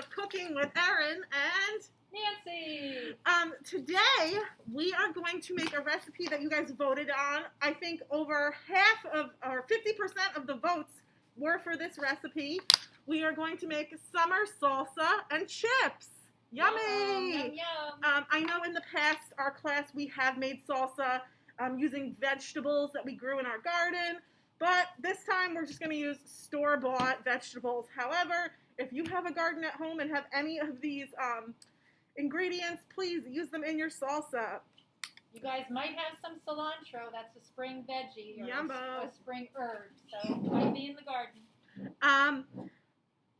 of Cooking with Erin and Nancy. Today we are going to make a recipe that you guys voted on. I think over half of, or 50% of the votes were for this recipe. We are going to make summer salsa and chips. Yummy! Yum, yum. I know in the past, our class, we have made salsa using vegetables that we grew in our garden. But this time, we're just going to use store-bought vegetables. However, if you have a garden at home and have any of these ingredients, please use them in your salsa. You guys might have some cilantro. That's a spring veggie or a spring herb. So it might be in the garden.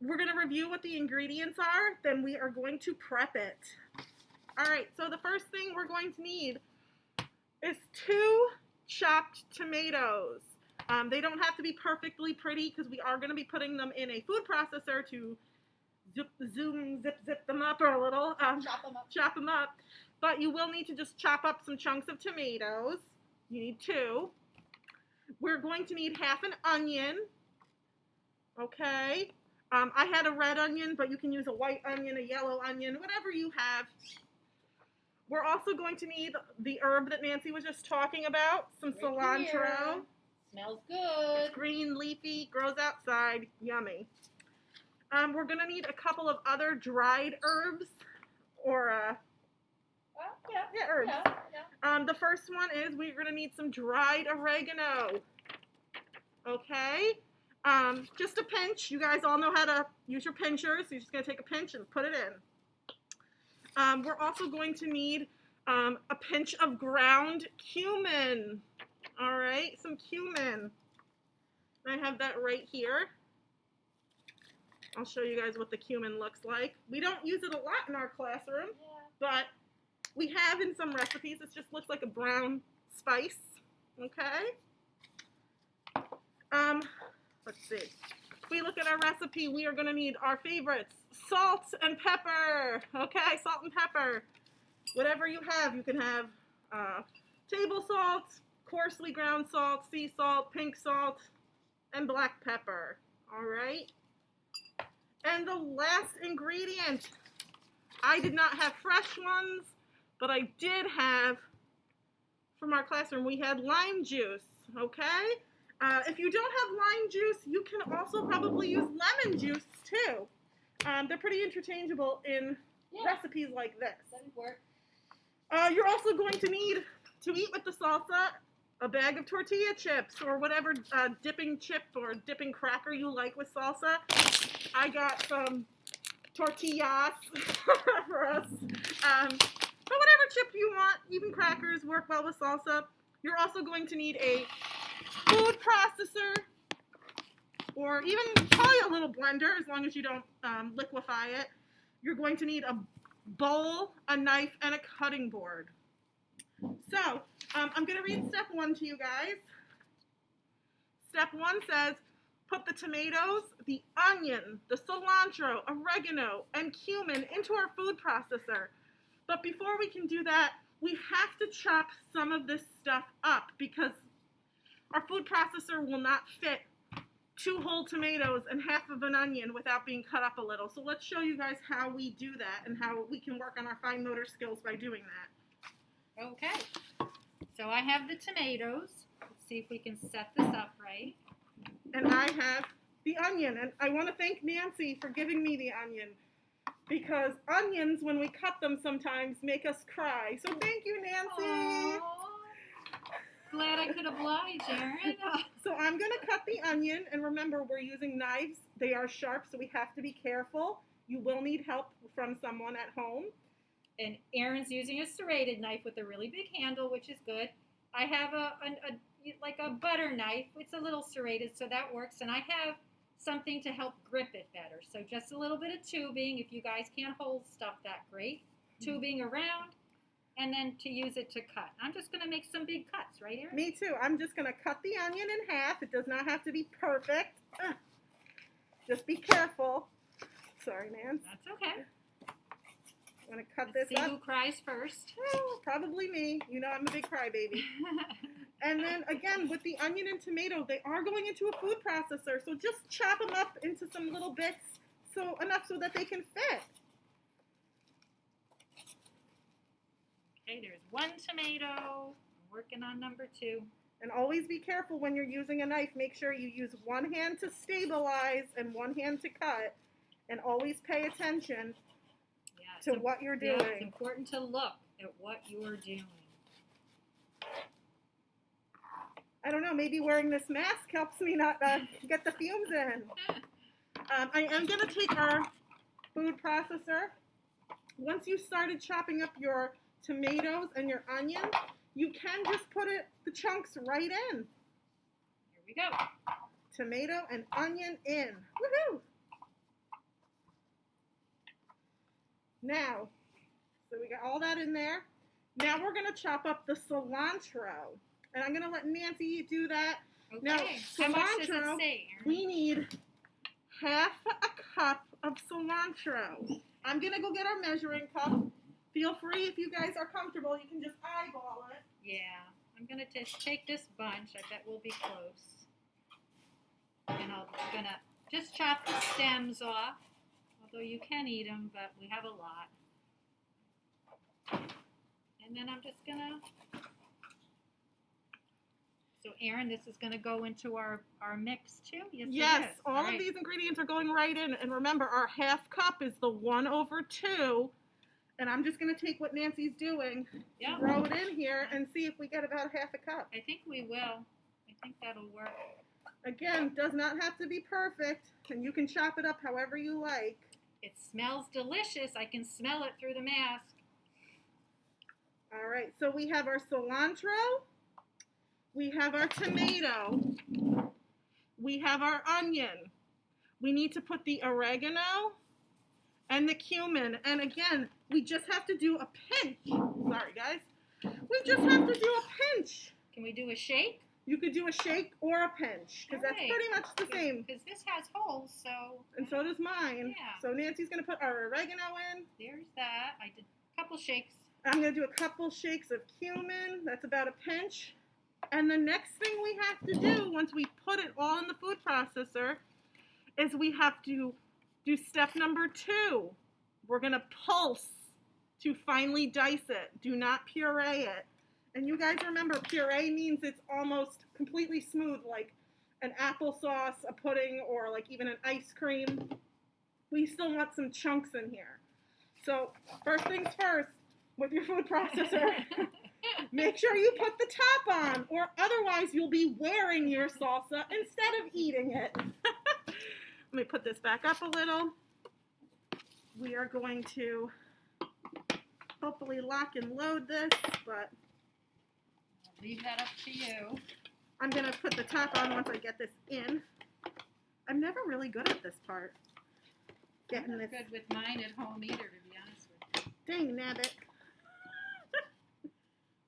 We're going to review what the ingredients are. Then we are going to prep it. All right. So the first thing we're going to need is 2 chopped tomatoes. They don't have to be perfectly pretty because we are going to be putting them in a food processor to zip them up a little. Chop them up. But you will need to just chop up some chunks of tomatoes. You need 2. We're going to need half an onion. Okay. I had a red onion, but you can use a white onion, a yellow onion, whatever you have. We're also going to need the herb that Nancy was just talking about, some cilantro. Here. Smells good. It's green, leafy, grows outside. Yummy. We're going to need a couple of other dried herbs or herbs. Yeah. The first one is we're going to need some dried oregano. Okay. Just a pinch. You guys all know how to use your pinchers. So you're just going to take a pinch and put it in. We're also going to need a pinch of ground cumin. All right, some cumin. I have that right here. I'll show you guys what the cumin looks like. We don't use it a lot in our classroom, but we have in some recipes. It just looks like a brown spice. Okay. Let's see. If we look at our recipe, we are going to need our favorites, salt and pepper. Okay, salt and pepper. Whatever you have, you can have table salt, coarsely ground salt, sea salt, pink salt, and black pepper. All right. And the last ingredient, I did not have fresh ones, but I did have, from our classroom, we had lime juice. Okay. If you don't have lime juice, you can also probably use lemon juice too. They're pretty interchangeable in recipes like this. That would work. You're also going to need, to eat with the salsa, a bag of tortilla chips or whatever dipping chip or dipping cracker you like with salsa. I got some tortillas for us. But whatever chip you want, even crackers work well with salsa. You're also going to need a food processor, or even probably a little blender, as long as you don't liquefy it. You're going to need a bowl, a knife, and a cutting board. So, I'm going to read step 1 to you guys. Step 1 says, put the tomatoes, the onion, the cilantro, oregano, and cumin into our food processor. But before we can do that, we have to chop some of this stuff up because our food processor will not fit 2 whole tomatoes and half of an onion without being cut up a little. So let's show you guys how we do that and how we can work on our fine motor skills by doing that. Okay. So I have the tomatoes. Let's see if we can set this up right. And I have the onion. And I want to thank Nancy for giving me the onion, because onions, when we cut them, sometimes make us cry. So thank you, Nancy. Aww. Glad I could oblige, Erin. So I'm going to cut the onion, and remember, we're using knives. They are sharp, so we have to be careful. You will need help from someone at home. And Erin's using a serrated knife with a really big handle, which is good. I have like a butter knife. It's a little serrated, so that works. And I have something to help grip it better. So just a little bit of tubing. If you guys can't hold stuff that great, tubing around. And then to use it to cut. I'm just going to make some big cuts, right, Erin? Me too. I'm just going to cut the onion in half. It does not have to be perfect. Just be careful. Sorry, Nan. That's okay. I'm going to cut Let's this see up. who cries first. Oh, probably me. You know I'm a big crybaby. And then, again, with the onion and tomato, they are going into a food processor. So just chop them up into some little bits. so enough so that they can fit. Okay, there's 1 tomato. I'm working on number 2. And always be careful when you're using a knife. Make sure you use one hand to stabilize and one hand to cut. And always pay attention to what you're doing. Yeah, it's important to look at what you're doing. I don't know, maybe wearing this mask helps me not get the fumes in. I am going to take our food processor. Once you started chopping up your tomatoes and your onion, you can just put the chunks right in. Here we go. Tomato and onion in. Woohoo! Now, so we got all that in there. Now we're going to chop up the cilantro. And I'm going to let Nancy do that. Okay. Now, How much does it cilantro, say, Erin? we need half a cup of cilantro. I'm going to go get our measuring cup. Feel free, if you guys are comfortable, you can just eyeball it. Yeah, I'm going to just take this bunch. I bet we'll be close. And I'm going to just chop the stems off. Although you can eat them, but we have a lot. And then I'm just going to... So, Erin, this is going to go into our mix, too? Yes, it is. all of these ingredients are going right in. And remember, our half cup is the 1/2. And I'm just going to take what Nancy's doing, throw it in here, and see if we get about half a cup. I think we will. I think that'll work. Again, does not have to be perfect, and you can chop it up however you like. It smells delicious. I can smell it through the mask. All right, so we have our cilantro. We have our tomato. We have our onion. We need to put the oregano and the cumin. And again, we just have to do a pinch. Sorry, guys. We just have to do a pinch. Can we do a shake? You could do a shake or a pinch, because that's pretty much the same. Because this has holes, so... And so does mine. Yeah. So Nancy's going to put our oregano in. There's that. I did a couple shakes. I'm going to do a couple shakes of cumin. That's about a pinch. And the next thing we have to do, once we put it all in the food processor, is we have to do step number 2. We're going to pulse to finely dice it. Do not puree it. And you guys remember, puree means it's almost completely smooth, like an applesauce, a pudding, or like even an ice cream. We still want some chunks in here. So first things first, with your food processor, make sure you put the top on, or otherwise you'll be wearing your salsa instead of eating it. Let me put this back up a little. We are going to hopefully lock and load this, but I'll leave that up to you. I'm going to put the top on once I get this in. I'm never really good at this part. I'm not good with mine at home either, to be honest with you. Dang nabbit.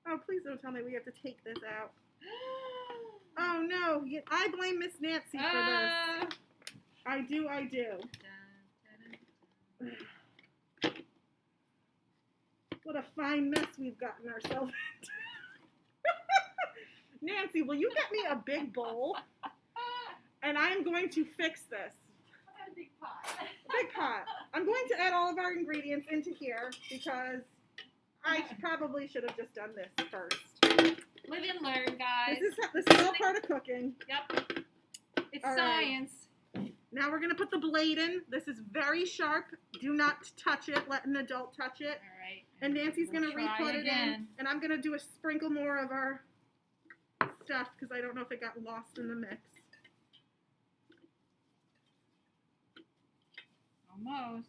Oh, please don't tell me we have to take this out. Oh, no. I blame Miss Nancy for this. I do. What a fine mess we've gotten ourselves into. Nancy, will you get me a big bowl? And I'm going to fix this. I got a big pot. Big pot. I'm going to add all of our ingredients into here because I probably should have just done this first. Live and learn, guys. This is all part of cooking. Yep. It's All science. Right. Now we're going to put the blade in. This is very sharp. Do not touch it. Let an adult touch it. All right. And Nancy's going to try re-put it again. in. And I'm going to do a sprinkle more of our stuff because I don't know if it got lost in the mix. Almost.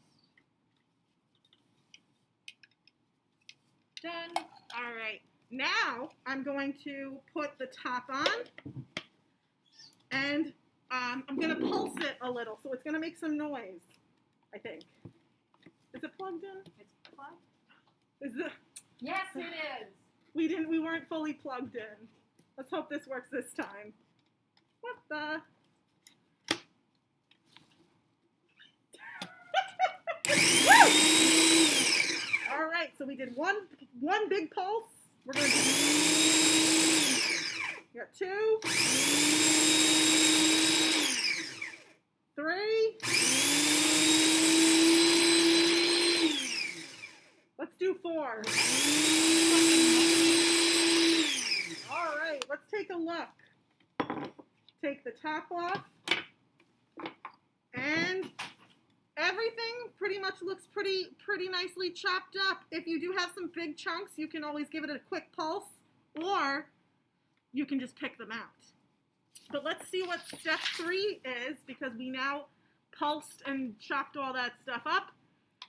Done. All right. Now I'm going to put the top on. And I'm going to pulse it a little. So it's going to make some noise, I think. Is it plugged in? It's plugged. Is it? Yes, it is. We weren't fully plugged in. Let's hope this works this time. What the? All right, so we did one big pulse. We're going to do, we got 2, 3, more. All right, let's take a look. Take the top off. And everything pretty much looks pretty nicely chopped up. If you do have some big chunks, you can always give it a quick pulse, or you can just pick them out. But let's see what step 3 is, because we now pulsed and chopped all that stuff up.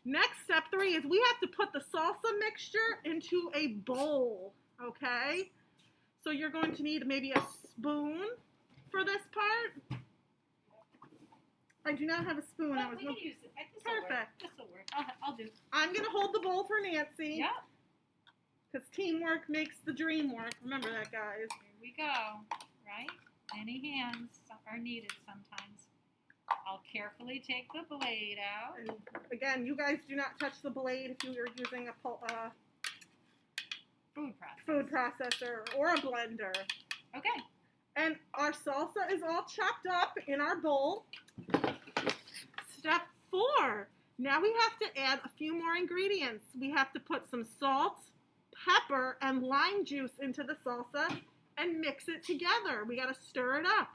Next, step 3 is we have to put the salsa mixture into a bowl, okay? So you're going to need maybe a spoon for this part. I do not have a spoon. Well, we can use it. Perfect. This will work. I'll do. I'm going to hold the bowl for Nancy. Yep. Because teamwork makes the dream work. Remember that, guys. Here we go. Right? Many hands are needed sometimes. I'll carefully take the blade out. And again, you guys do not touch the blade if you are using a food processor or a blender. Okay. And our salsa is all chopped up in our bowl. Step 4. Now we have to add a few more ingredients. We have to put some salt, pepper, and lime juice into the salsa and mix it together. We got to stir it up.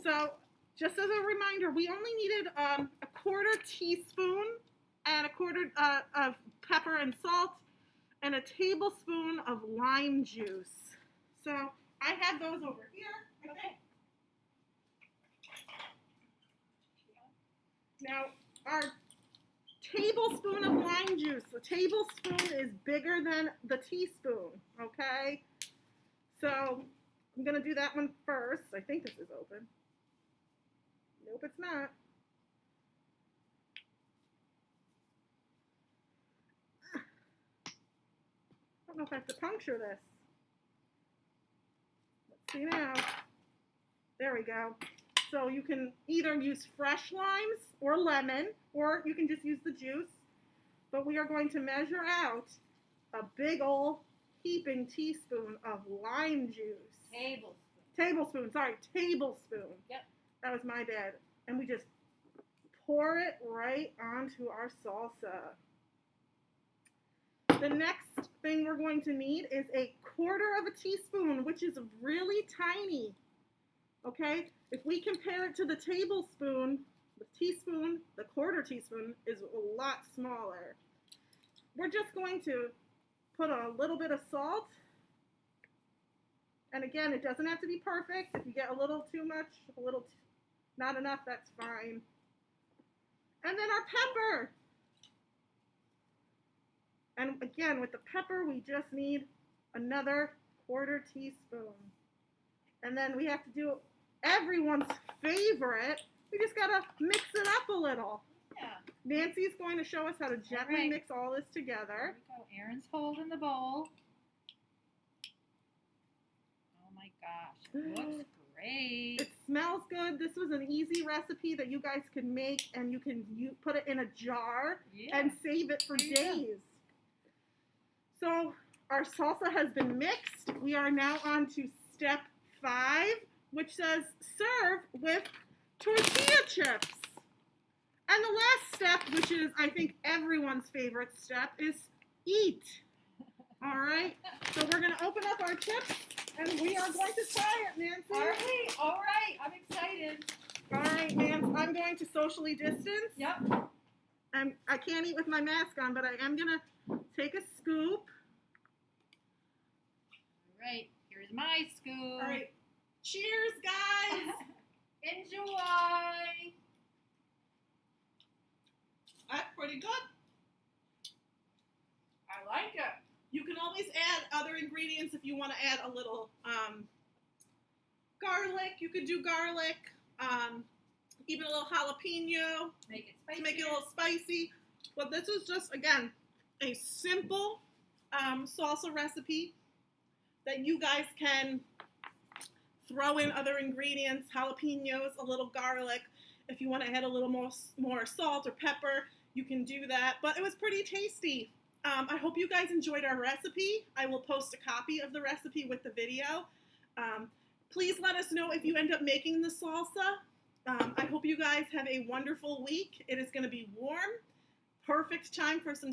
So just as a reminder, we only needed a 1/4 teaspoon and a 1/4 of pepper and salt and a tablespoon of lime juice. So I have those over here. Okay. Now, our tablespoon of lime juice, the tablespoon is bigger than the teaspoon, okay? So I'm going to do that one first. I think this is open. Nope, it's not. I don't know if I have to puncture this. Let's see now. There we go. So you can either use fresh limes or lemon, or you can just use the juice. But we are going to measure out a big old heaping teaspoon of lime juice. Tablespoon. Yep. That was my bad. And we just pour it right onto our salsa. The next thing we're going to need is a 1/4 teaspoon, which is really tiny. Okay? If we compare it to the tablespoon, the teaspoon, the 1/4 teaspoon is a lot smaller. We're just going to put a little bit of salt. And again, it doesn't have to be perfect. If you get a little too much, not enough, that's fine. And then our pepper. And again, with the pepper, we just need another 1/4 teaspoon. And then we have to do everyone's favorite. We just gotta mix it up a little. Yeah. Nancy's going to show us how to gently mix all this together. Here we go. Erin's holding the bowl. Oh my gosh, it looks great. It smells good. This was an easy recipe that you guys can make, and you can put it in a jar and save it for days. So our salsa has been mixed. We are now on to step 5, which says serve with tortilla chips. And the last step, which is I think everyone's favorite step, is eat. All right. So we're going to open up our chips, and we are going to try it, Nancy. All right. I'm excited. All right, Nancy. I'm going to socially distance. Yep. I can't eat with my mask on, but I am going to take a scoop. All right. Here's my scoop. All right. Cheers, guys. Enjoy. That's pretty good. I like it. You can always add other ingredients if you want to add a little garlic. You could do garlic, even a little jalapeno Make it spicy. to make it a little spicy. But this is just, again, a simple salsa recipe that you guys can throw in other ingredients, jalapenos, a little garlic. If you want to add a little more salt or pepper, you can do that. But it was pretty tasty. I hope you guys enjoyed our recipe. I will post a copy of the recipe with the video. Please let us know if you end up making the salsa. I hope you guys have a wonderful week. It is going to be warm. Perfect time for some